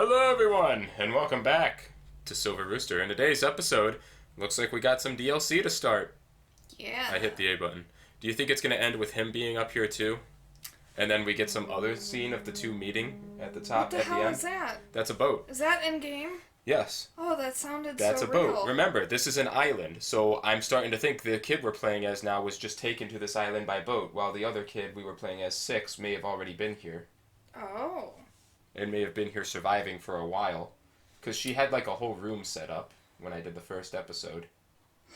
Hello everyone, and welcome back to Silver Rooster. In today's episode, looks like we got some DLC to start. Yeah. I hit the A button. Do you think it's going to end with him being up here too? And then we get some other scene of the two meeting at the top What the at the hell end? is that? That's a boat. Is that in-game? Yes. Oh, that sounded That's so a boat. real. Remember, this is an island, so I'm starting to think the kid we're playing as now was just taken to this island by boat, while the other kid we were playing as 6 may have already been here. Oh. And may have been here surviving for a while. Because she had like a whole room set up when I did the first episode.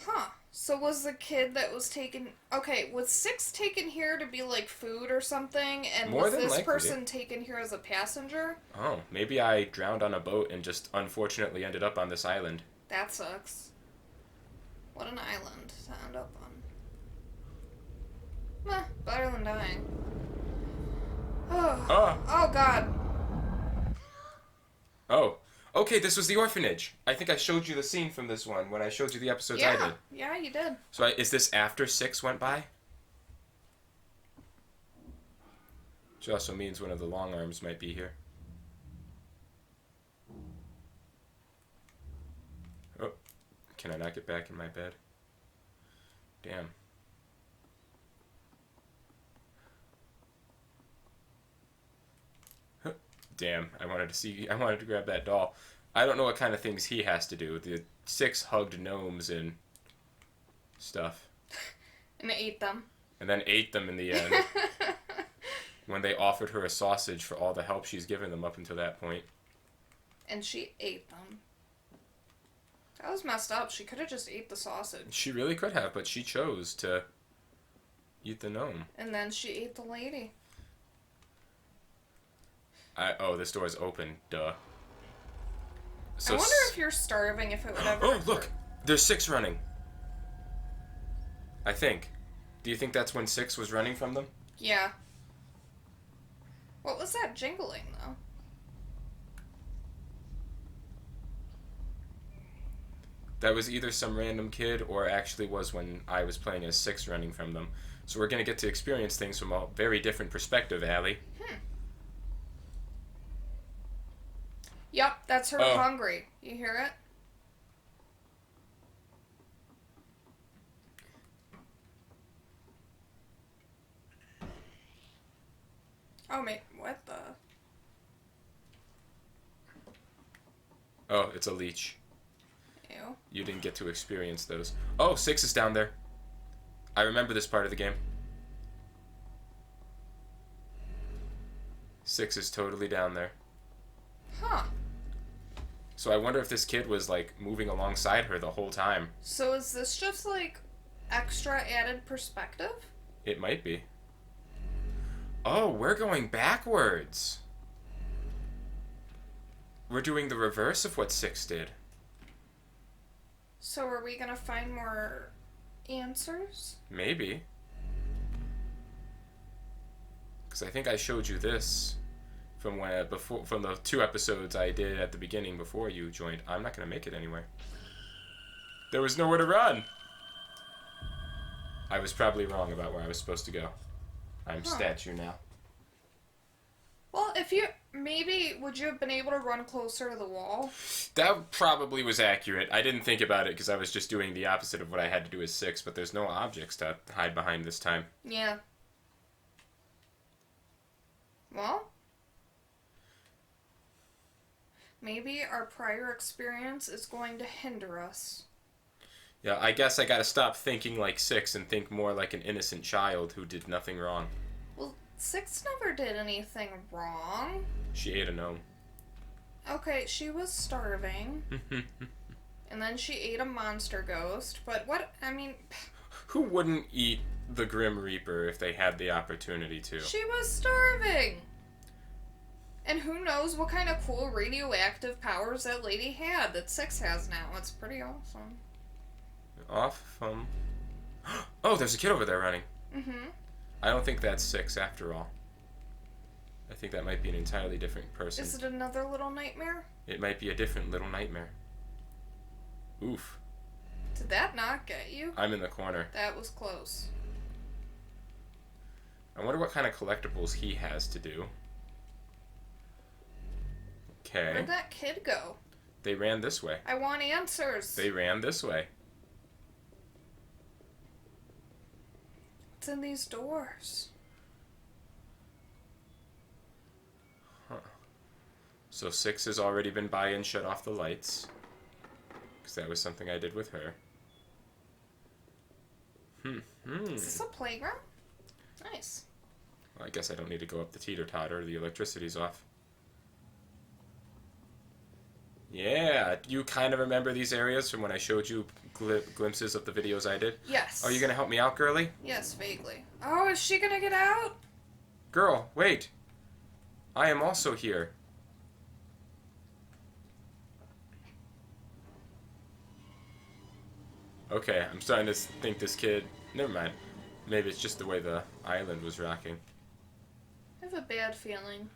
Huh. So was the kid that was taken... Okay, was 6 taken here to be like food or something? And More was than this likely. person taken here as a passenger? Oh, maybe I drowned on a boat and just unfortunately ended up on this island. That sucks. What an island to end up on. Meh, better than dying. Oh god. Oh. Okay, this was the orphanage. I think I showed you the scene from this one when I showed you the episodes I did. Yeah, you did. So is this after 6 went by? Which also means one of the long arms might be here. Oh, can I not get back in my bed? Damn. Damn, I wanted to grab that doll. I don't know what kind of things he has to do. The 6 hugged gnomes and stuff. And ate them. And then ate them in the end. When they offered her a sausage for all the help she's given them up until that point. And she ate them. That was messed up. She could have just ate the sausage. She really could have, but she chose to eat the gnome. And then she ate the lady. Oh, this door is open. Duh. So I wonder if you're starving, if it would ever... Oh, look! There's 6 running. I think. Do you think that's when 6 was running from them? Yeah. What was that jingling, though? That was either some random kid or actually was when I was playing as 6 running from them. So we're going to get to experience things from a very different perspective, Allie. Yep, that's her hungry. You hear it? Oh, mate, what the... Oh, it's a leech. Ew. You didn't get to experience those. Oh, 6 is down there. I remember this part of the game. 6 is totally down there. Huh. So I wonder if this kid was, like, moving alongside her the whole time. So is this just, like, extra added perspective? It might be. Oh, we're going backwards. We're doing the reverse of what 6 did. So are we gonna find more answers? Maybe. Because I think I showed you this from from the 2 episodes I did at the beginning before you joined. I'm not going to make it anywhere. There was nowhere to run. I was probably wrong about where I was supposed to go. I'm statue now. Well, if you... Maybe, would you have been able to run closer to the wall? That probably was accurate. I didn't think about it because I was just doing the opposite of what I had to do as 6, but there's no objects to hide behind this time. Yeah. Well... Maybe our prior experience is going to hinder us. Yeah, I guess I gotta stop thinking like 6 and think more like an innocent child who did nothing wrong. Well, 6 never did anything wrong. She ate a gnome. Okay, she was starving. And then she ate a monster ghost. But what, I mean... Who wouldn't eat the Grim Reaper if they had the opportunity to? She was starving! And who knows what kind of cool radioactive powers that lady had that 6 has now. It's pretty awesome. Awesome. Oh, there's a kid over there running. Mm-hmm. I don't think that's 6 after all. I think that might be an entirely different person. Is it another little nightmare? It might be a different little nightmare. Oof. Did that not get you? I'm in the corner. That was close. I wonder what kind of collectibles he has to do. Okay. Where'd that kid go? They ran this way. I want answers. They ran this way. What's in these doors? Huh. So 6 has already been by and shut off the lights. Because that was something I did with her. Is this a playground? Nice. Well, I guess I don't need to go up the teeter-totter. The electricity's off. Yeah, you kind of remember these areas from when I showed you glimpses of the videos I did? Yes. Are you going to help me out, girlie? Yes, vaguely. Oh, is she gonna get out? Girl, wait. I am also here. Okay, I'm starting to think this kid... Never mind. Maybe it's just the way the island was rocking. I have a bad feeling.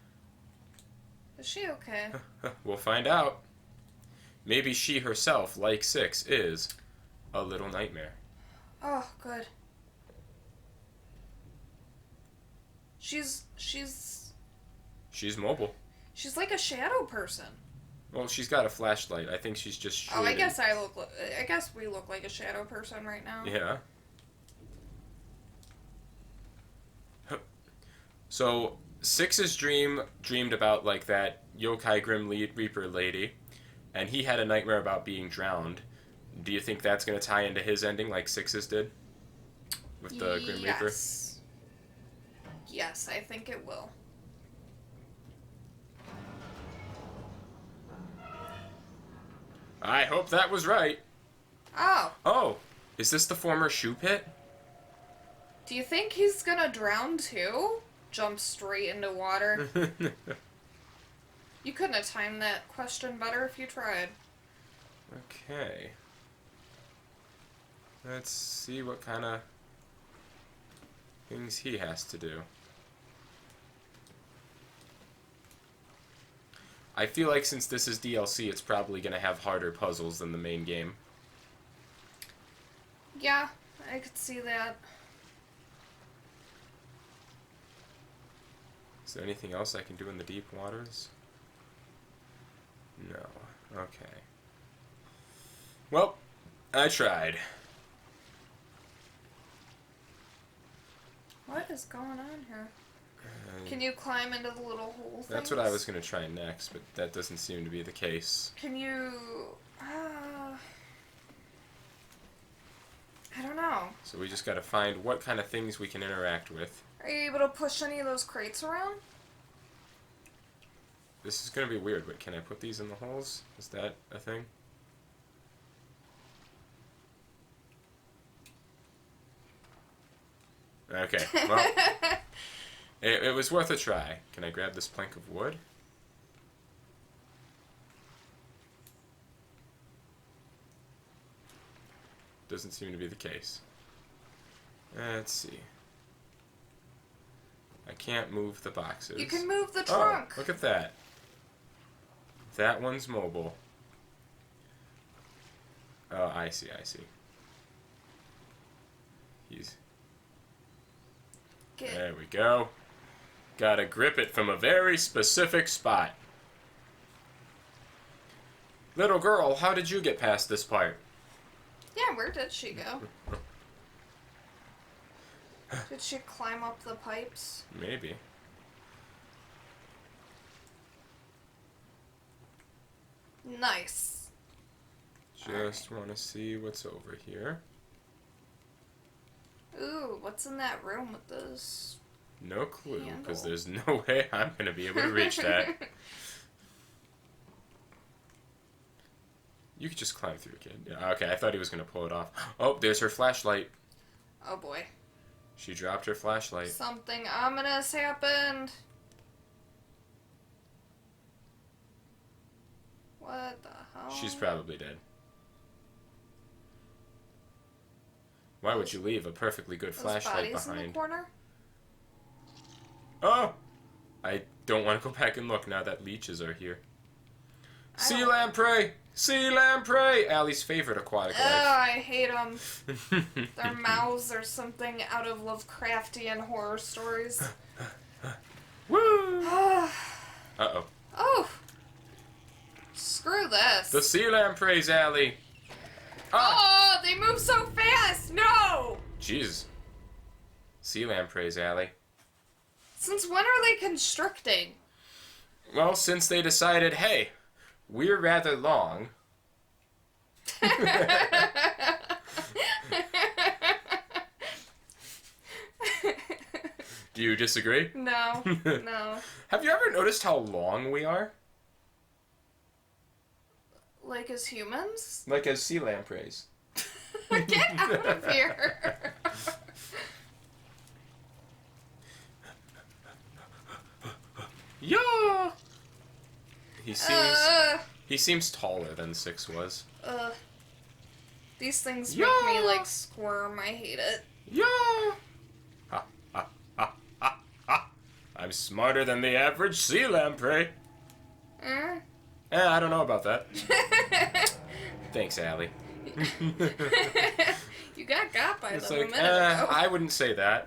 Is she okay? We'll find out. Maybe she herself, like 6, is a little nightmare. Oh, good. She's mobile. She's like a shadow person. Well, she's got a flashlight. I think she's just shaded. Oh, I guess we look like a shadow person right now. Yeah. So 6's dreamed about like that yokai Grim Reaper lady, and he had a nightmare about being drowned. Do you think that's going to tie into his ending like 6's did? With the Grim Reaper? Yes, I think it will. I hope that was right. Oh. Oh, is this the former shoe pit? Do you think he's gonna drown too? Jump straight into water. You couldn't have timed that question better if you tried. Okay. Let's see what kind of things he has to do. I feel like since this is DLC, it's probably going to have harder puzzles than the main game. Yeah, I could see that. Is there anything else I can do in the deep waters? No. Okay. Well, I tried. What is going on here? Can you climb into the little hole things? That's what I was going to try next, but that doesn't seem to be the case. Can you... I don't know. So we just got to find what kind of things we can interact with. Are you able to push any of those crates around? This is going to be weird, but can I put these in the holes? Is that a thing? Okay, well, it was worth a try. Can I grab this plank of wood? Doesn't seem to be the case. Let's see. I can't move the boxes. You can move the trunk. Oh, look at that. That one's mobile. Oh, I see. There we go. Gotta grip it from a very specific spot. Little girl, how did you get past this part? Yeah, where did she go? Did she climb up the pipes? Maybe. Nice. Just want to see what's over here. Ooh, what's in that room with those? No clue, because handle? there's no way I'm going to be able to reach that. You could just climb through, kid. Yeah, okay, I thought he was going to pull it off. Oh, there's her flashlight. Oh boy. She dropped her flashlight. Something ominous happened. What the hell? She's probably dead. Why would you leave a perfectly good flashlight behind? In the corner? Oh! I don't want to go back and look now that leeches are here. Sea lamprey! Sea lamprey! Allie's favorite aquatic life. I hate them. Their mouths are something out of Lovecraftian horror stories. Woo! Uh-oh. Oh! Screw this. The sea lampreys, Allie. Oh, they move so fast. No. Jeez. Sea lampreys, Allie. Since when are they constricting? Well, since they decided, hey, we're rather long. Do you disagree? No. No. Have you ever noticed how long we are? Like as humans? Like as sea lampreys. Get out of here. Yeah. He seems taller than 6 was. These things make me like squirm. I hate it. Yeah. Ha ha ha ha ha. I'm smarter than the average sea lamprey. I don't know about that. Thanks, Allie. You got by It's them like, a minute ago. I wouldn't say that.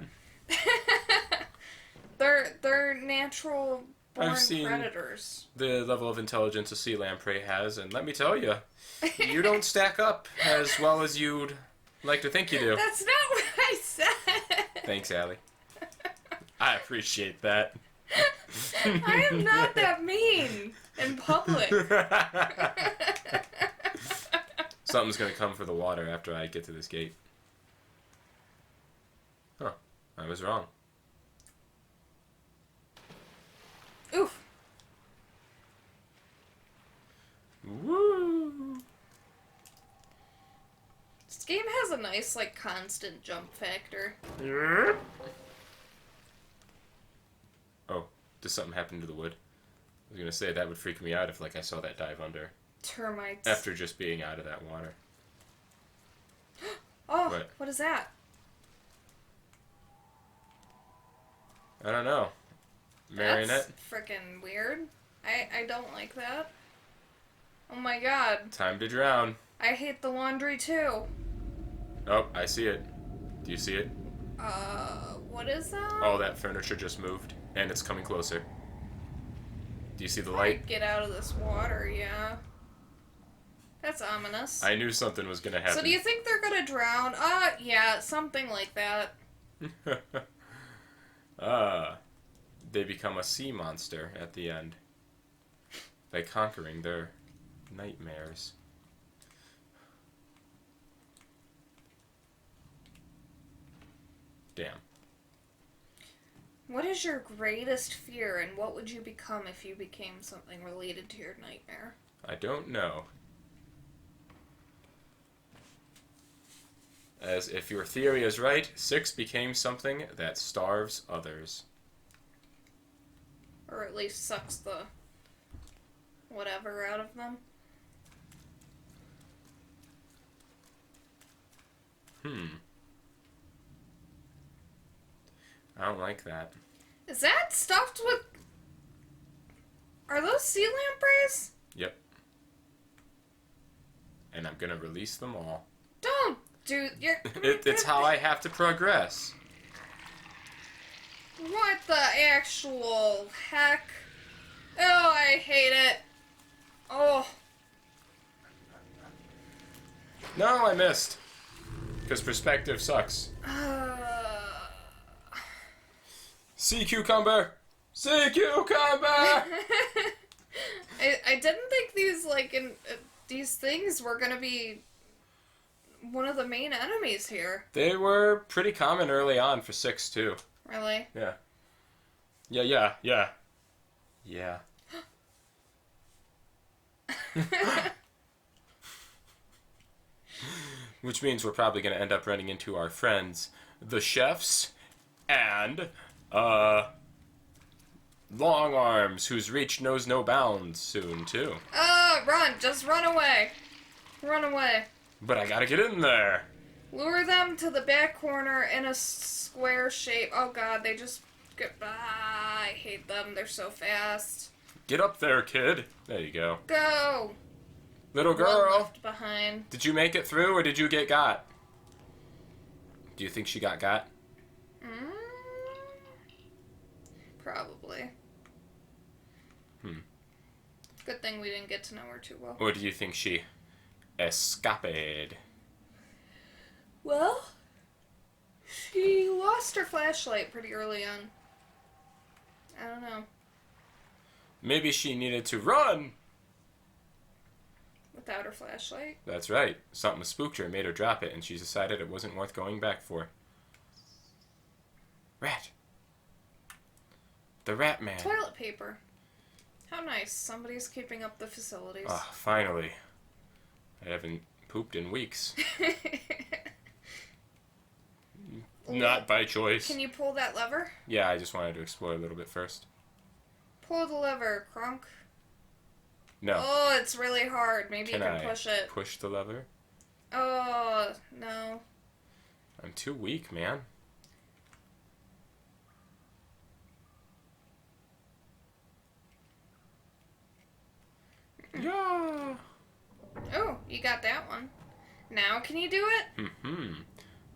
They're natural born I've seen predators. the level of intelligence a sea lamprey has, and let me tell you, you don't stack up as well as you'd like to think you do. That's not what I said. Thanks, Allie. I appreciate that. I am not that mean in public. Something's gonna come for the water after I get to this gate. Huh. I was wrong. Oof. Woo! This game has a nice, like, constant jump factor. Oh, does something happen to the wood? I was gonna say that would freak me out if, like, I saw that dive under. Termites. After just being out of that water. Oh, what is that? I don't know. Marionette? That's frickin' weird. I don't like that. Oh my god. Time to drown. I hate the laundry too. Oh, I see it. Do you see it? What is that? Oh, that furniture just moved, and it's coming closer. Do you see the light? Get out of this water, yeah. That's ominous. I knew something was gonna happen. So do you think they're gonna drown? Yeah, something like that. They become a sea monster at the end. By conquering their nightmares. Damn. What is your greatest fear, and what would you become if you became something related to your nightmare? I don't know. As if your theory is right, 6 became something that starves others. Or at least sucks the whatever out of them. I don't like that. Is that stuffed with... Are those sea lampreys? Yep. And I'm gonna release them all. Don't do... It's how I have to progress. What the actual heck? Oh, I hate it. Oh. No, I missed. Because perspective sucks. Sea cucumber! Sea cucumber! I didn't think these, like, these things were gonna be one of the main enemies here. They were pretty common early on for 6, too. Really? Yeah. Yeah. Which means we're probably going to end up running into our friends, the chefs, and, long arms, whose reach knows no bounds soon, too. Run! Just run away! Run away. But I gotta get in there! Lure them to the back corner in a square shape. Oh god, they just... I hate them. They're so fast. Get up there, kid. There you go. Go! Little girl! One left behind. Did you make it through, or did you get got? Do you think she got? Probably. Good thing we didn't get to know her too well. Or do you think she escaped? Well, she lost her flashlight pretty early on. I don't know. Maybe she needed to run! Without her flashlight? That's right. Something spooked her and made her drop it, and she decided it wasn't worth going back for. Rat. The Rat Man. Toilet paper. How nice. Somebody's keeping up the facilities. Ah, finally. I haven't pooped in weeks. Not by choice. Can you pull that lever? Yeah, I just wanted to explore a little bit first. Pull the lever, Kronk. No. Oh, it's really hard. Maybe Can you can I push it. push the lever? Oh, no. I'm too weak, man. Yeah. Oh, you got that one. Now can you do it?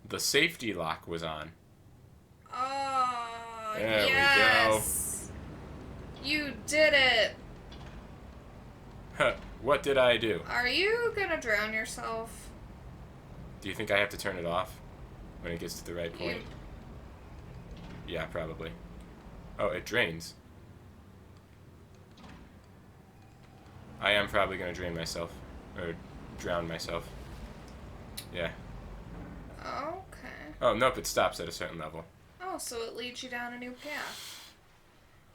The safety lock was on. Oh, There yes. You did it. Huh. What did I do? Are you gonna drown yourself? Do you think I have to turn it off when it gets to the right point? Yeah, probably. Oh, it drains. I am probably going to drain myself. Or drown myself. Yeah. Okay. Oh, nope, it stops at a certain level. Oh, so it leads you down a new path.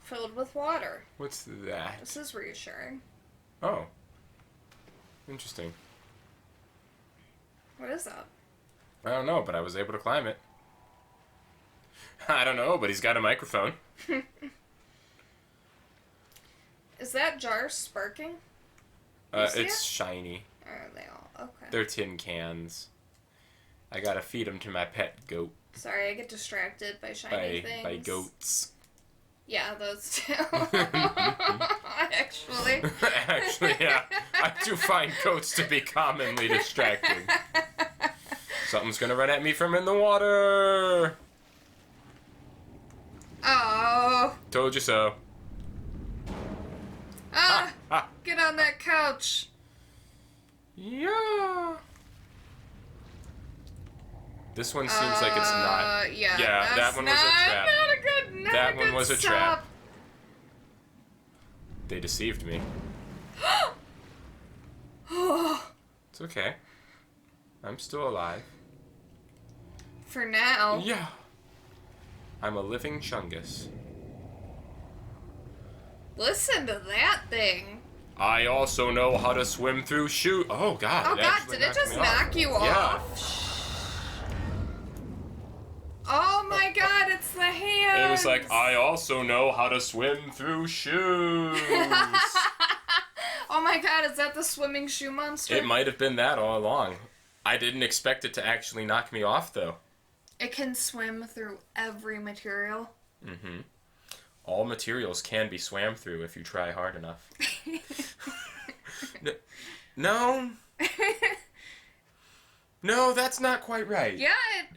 Filled with water. What's that? This is reassuring. Oh. Interesting. What is that? I don't know, but I was able to climb it. I don't know, but he's got a microphone. Is that jar sparking? You see It's it? shiny. Or are they all? Okay. They're tin cans. I gotta feed them to my pet goat. Sorry, I get distracted by shiny things. By goats. Yeah, those two. Actually. Actually, yeah. I do find goats to be commonly distracting. Something's gonna run at me from in the water. Oh. Told you so. Ah! Ah. Get on that couch. Yeah. This one seems like it's not. Yeah. Yeah, that one was a trap. Not a good. Not That a one good was a stop. trap. They deceived me. It's okay. I'm still alive. For now. Yeah. I'm a living chungus. Listen to that thing. I also know how to swim through shoe. Oh God! Oh God! Did it just knock you off? Oh my God! It's the hands. It was like, I also know how to swim through shoes. Oh my God! Is that the swimming shoe monster? It might have been that all along. I didn't expect it to actually knock me off, though. It can swim through every material. Mm-hmm. All materials can be swam through if you try hard enough. No. No, that's not quite right. Yeah,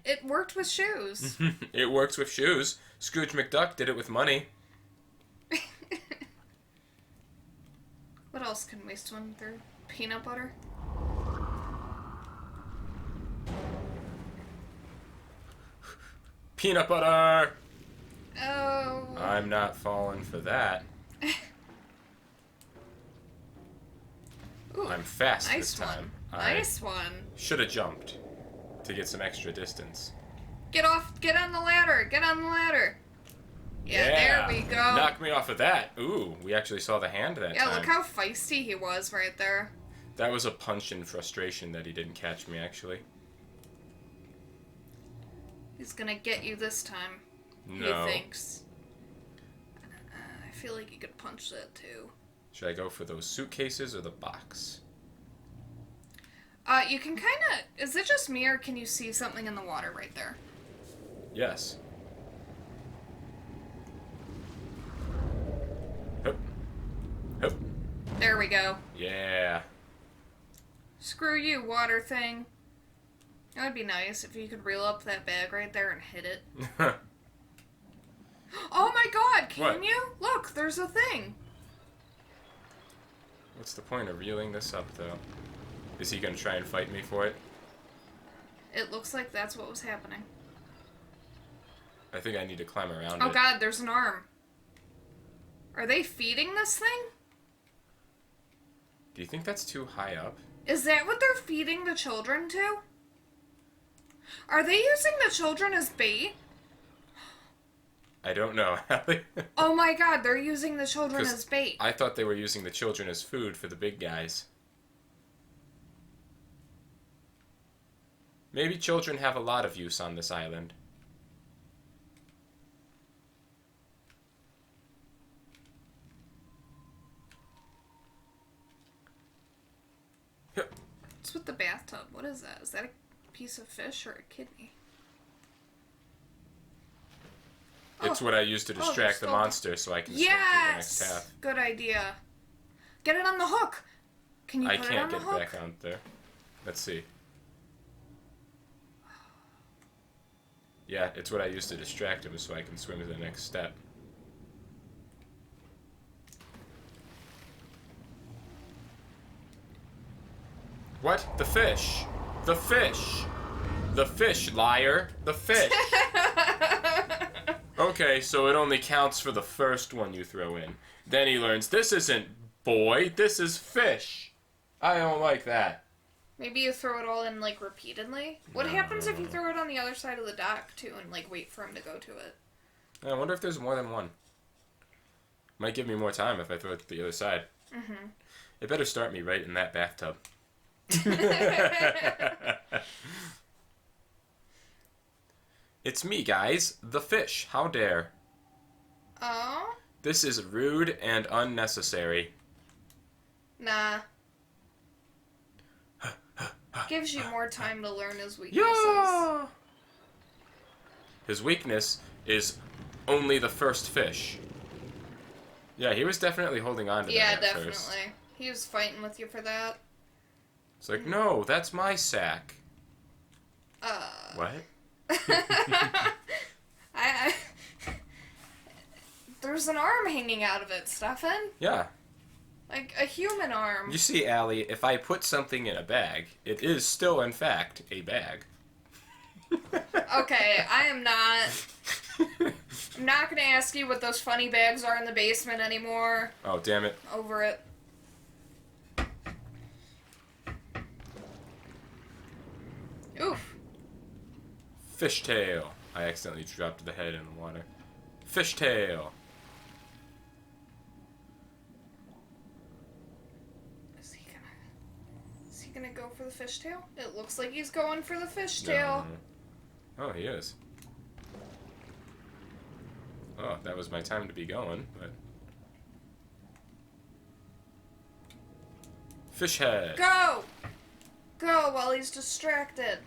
it worked with shoes. It works with shoes. Scrooge McDuck did it with money. What else can we swim through? Peanut butter? Peanut butter! Oh. I'm not falling for that. Ooh, I'm fast nice this time. One. Nice one. Should have jumped to get some extra distance. Get off. Get on the ladder. Get on the ladder. Yeah, there we go. Knock me off of that. Ooh, we actually saw the hand that time. Yeah, look how feisty he was right there. That was a punch in frustration that he didn't catch me, actually. He's gonna get you this time. No. He thinks. I feel like you could punch that too. Should I go for those suitcases or the box? You can kind of... Is it just me or can you see something in the water right there? Yes. Hup. Hup. There we go. Yeah. Screw you, water thing. It would be nice if you could reel up that bag right there and hit it. Oh my God, can What? you? Look, there's a thing. What's the point of reeling this up, though? Is he gonna try and fight me for it? It looks like that's what was happening. I think I need to climb around it. Oh god, there's an arm. Are they feeding this thing? Do you think that's too high up? Is that what they're feeding the children to? Are they using the children as bait? I don't know, Allie. Oh my god, they're using the children as bait. I thought they were using the children as food for the big guys. Maybe children have a lot of use on this island. What's with the bathtub? What is that? Is that a piece of fish or a kidney? It's what I use to distract the monster so I can swim through the next path. Good idea. Get it on the hook. Can you put it on the hook? I can't get back out there. Let's see. Yeah, it's what I use to distract him so I can swim to the next step. What? The fish! The fish! The fish, liar! The fish! Okay, so it only counts for the first one you throw in. Then he learns, this isn't boy, this is fish. I don't like that. Maybe you throw it all in, like, repeatedly? What happens if you throw it on the other side of the dock, too, and, like, wait for him to go to it? I wonder if there's more than one. Might give me more time if I throw it to the other side. Mm-hmm. It better start me right in that bathtub. It's me, guys, the fish. How dare. Oh? This is rude and unnecessary. Nah. Gives you more time to learn his weaknesses. Yeah! His weakness is only the first fish. Yeah, he was definitely holding on to that Yeah, at definitely. first. He was fighting with you for that. It's like, no, that's my sack. What? I There's an arm hanging out of it, Stefan. Yeah. Like a human arm. You see, Allie, if I put something in a bag, it is still, in fact, a bag. Okay, I'm not gonna ask you what those funny bags are in the basement anymore. Oh, damn it. Over it. Oof. Fishtail. I accidentally dropped the head in the water. Fishtail. Is he gonna go for the fishtail? It looks like he's going for the fishtail. No. Oh, he is. Oh, that was my time to be going, but... Fish head. Go! Go while he's distracted.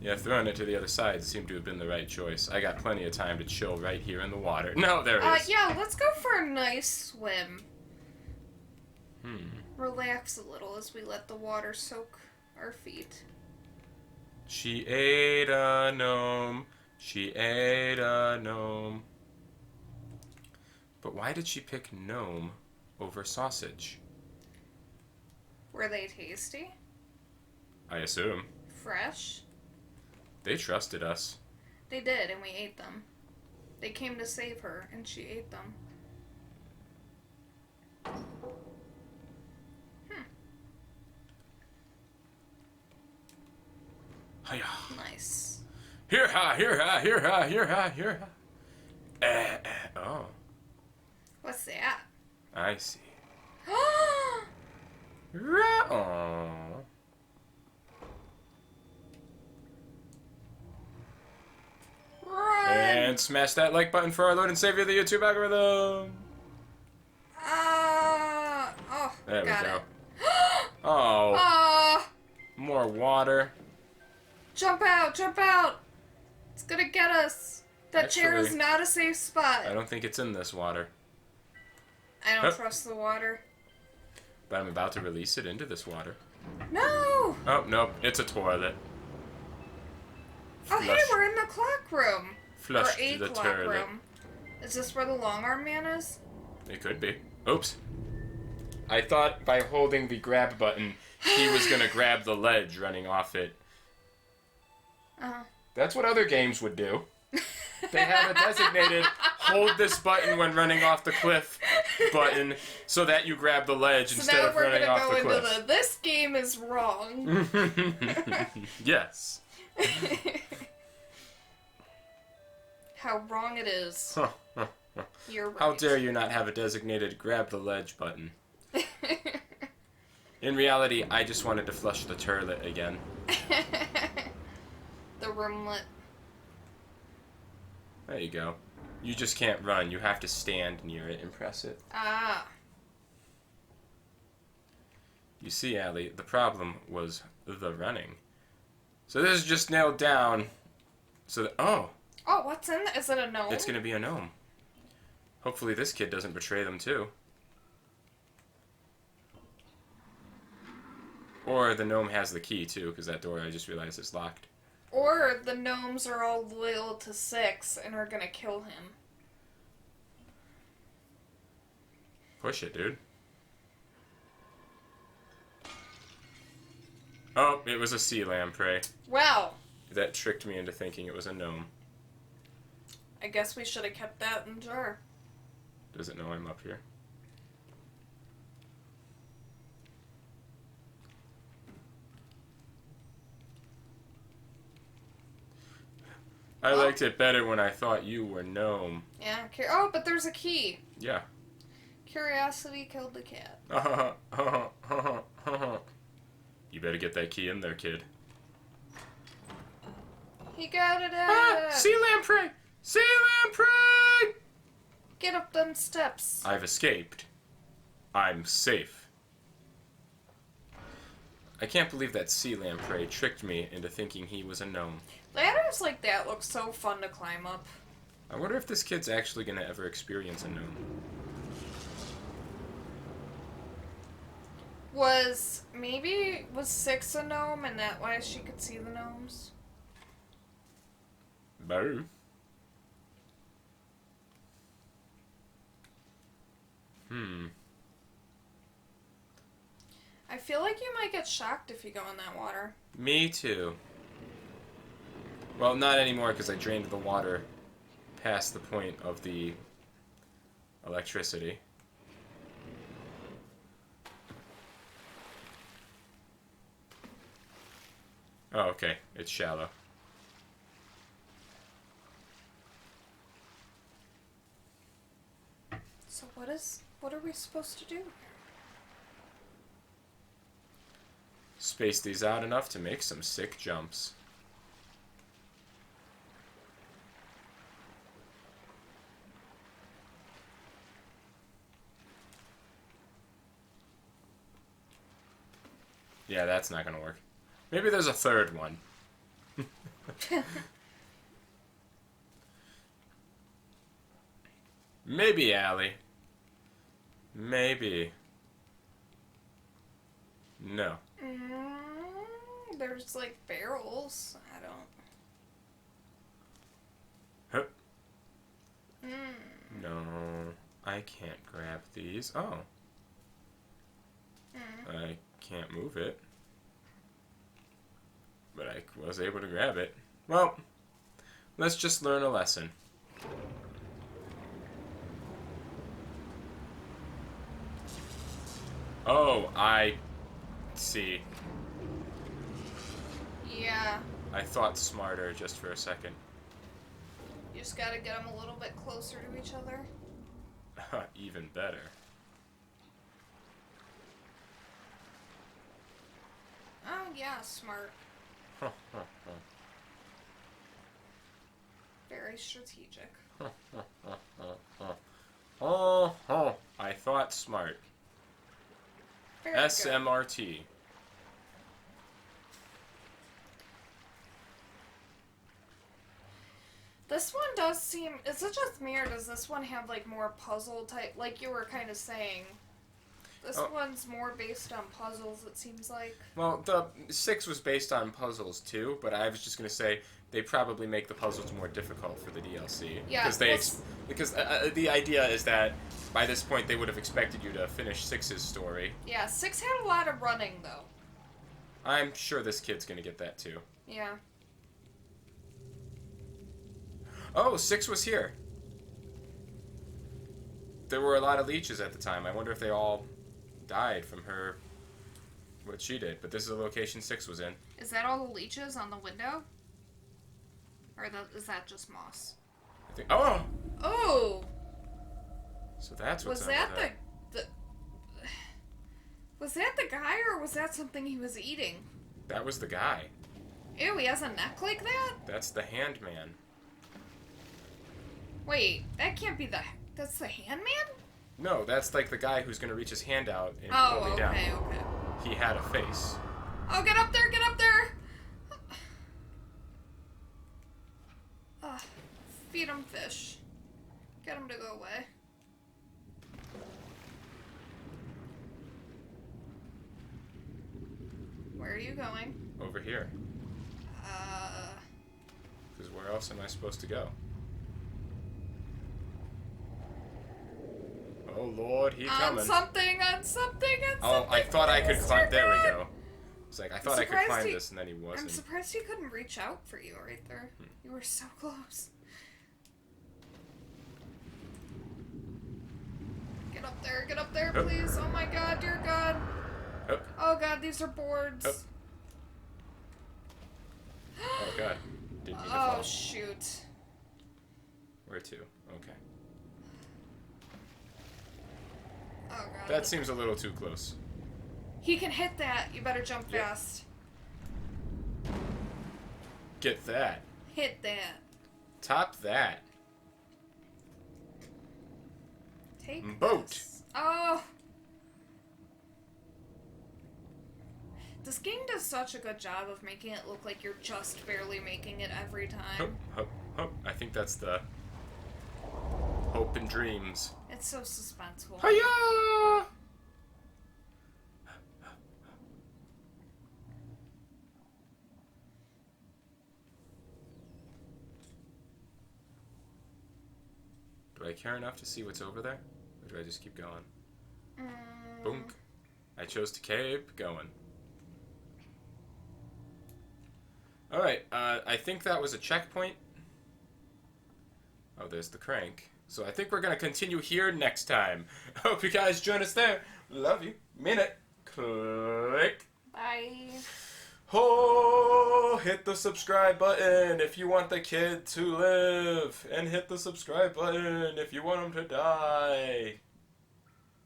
Yeah, throwing it to the other side seemed to have been the right choice. I got plenty of time to chill right here in the water. No, there it is. Yeah, let's go for a nice swim. Hmm. Relax a little as we let the water soak our feet. She ate a gnome. She ate a gnome. But why did she pick gnome over sausage? Were they tasty? I assume. Fresh? They trusted us. They did, and we ate them. They came to save her, and she ate them. Hiya. Nice. Here ha, here ha, here ha, here ha, here ha. Oh, What's that? I see. Oh! Run! And smash that like button for our Lord and Savior, the YouTube algorithm. Oh, There we got go. it. Oh, more water. Jump out, jump out! It's gonna get us. That chair is Actually, not a safe spot. I don't think it's in this water. I don't Hup. trust the water. But I'm about to release it into this water. No! Oh, nope, it's a toilet. Oh, hey, we're in the clock room. Flush or a the clock toilet. room. Is this where the long arm man is? It could be. Oops. I thought by holding the grab button, he was going to grab the ledge running off it. Uh-huh. That's what other games would do. They have a designated hold this button when running off the cliff button so that you grab the ledge instead of running off the cliff. So now we're going to go into this game is wrong. Yes. How wrong it is. You're right. How dare you not have a designated grab the ledge button. In reality, I just wanted to flush the toilet again. The roomlet. There you go. You just can't run. You have to stand near it and press it. Ah. You see, Allie, the problem was the running. So this is just nailed down. So that, oh. Oh, what's in there? Is it a gnome? It's going to be a gnome. Hopefully this kid doesn't betray them too. Or the gnome has the key too, because that door I just realized is locked. Or the gnomes are all loyal to Six and are gonna kill him. Push it, dude. Oh, it was a sea lamprey. Wow. That tricked me into thinking it was a gnome. I guess we should have kept that in the jar. Does it know I'm up here? I liked it better when I thought you were gnome. Yeah. Oh, but there's a key. Yeah. Curiosity killed the cat. You better get that key in there, kid. He got it out. Ah! Sea lamprey! Sea lamprey! Get up them steps. I've escaped. I'm safe. I can't believe that sea lamprey tricked me into thinking he was a gnome. Ladders like that look so fun to climb up. I wonder if this kid's actually going to ever experience a gnome. Was Six a gnome and that why she could see the gnomes? Boo. I feel like you might get shocked if you go in that water. Me too. Well, not anymore because I drained the water past the point of the electricity. Oh, okay. It's shallow. So what are we supposed to do here? Space these out enough to make some sick jumps. Yeah, that's not gonna work. Maybe there's a third one. Maybe, Allie. Maybe. No. There's like barrels. I don't. Huh. No, I can't grab these. Oh. I can't move it. But I was able to grab it. Well, let's just learn a lesson. Oh, I see. Yeah. I thought smarter just for a second. You just gotta get them a little bit closer to each other. Even better. Oh, yeah, smart. Very strategic. I thought smart. Very SMRT. Good. This one does seem... Is it just me, or does this one have, like, more puzzle type... Like you were kind of saying. This one's more based on puzzles, it seems like. Well, the 6 was based on puzzles too, but I was just gonna say they probably make the puzzles more difficult for the DLC. Yeah, Because the idea is that by this point they would have expected you to finish 6's story. Yeah, 6 had a lot of running though. I'm sure this kid's gonna get that too. Yeah. Oh, 6 was here. There were a lot of leeches at the time. I wonder if they all died from her, what she did. But this is the location 6 was in. Is that all the leeches on the window? Or is that just moss? I think. Oh. Oh. So that's what's Was under that that. Was that the guy, or was that something he was eating? That was the guy. Ew, he has a neck like that? That's the hand man. Wait, that can't be that's the hand man? No, that's like the guy who's gonna reach his hand out and Oh, pull me okay, down. okay. He had a face. Oh, get up there, get up there! Feed him fish. Get him to go away. Where are you going? Over here. Because where else am I supposed to go? Oh Lord, he coming. On something. Oh, I thought I could climb. There we God. go. It's like I thought I could climb this, and then he wasn't. I'm surprised he couldn't reach out for you right there. You were so close. Get up there, please. Oh my God, dear God. Oh God, these are boards. Oh God, didn't mean to Oh fall. shoot. Where to? Okay. Oh God. That seems a little too close. He can hit that. You better jump fast. Get that. Hit that. Top that. Take Boat. this. Oh. This game does such a good job of making it look like you're just barely making it every time. I think that's the hope and dreams. It's so suspenseful. Hiya! Do I care enough to see what's over there? Or do I just keep going? Boonk. I chose to keep going. Alright, I think that was a checkpoint. Oh, there's the crank. So I think we're going to continue here next time. Hope you guys join us there. Love you. Mean it. Click. Bye. Oh, hit the subscribe button if you want the kid to live. And hit the subscribe button if you want him to die.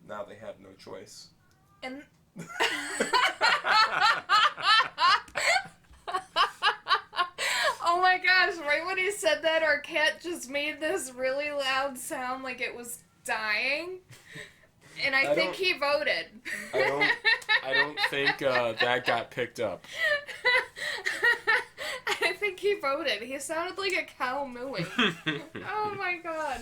Now they have no choice. And... Oh my gosh, right when he said that, our cat just made this really loud sound like it was dying. And I think he voted. I don't think that got picked up. I think he voted. He sounded like a cow mooing. Oh my God.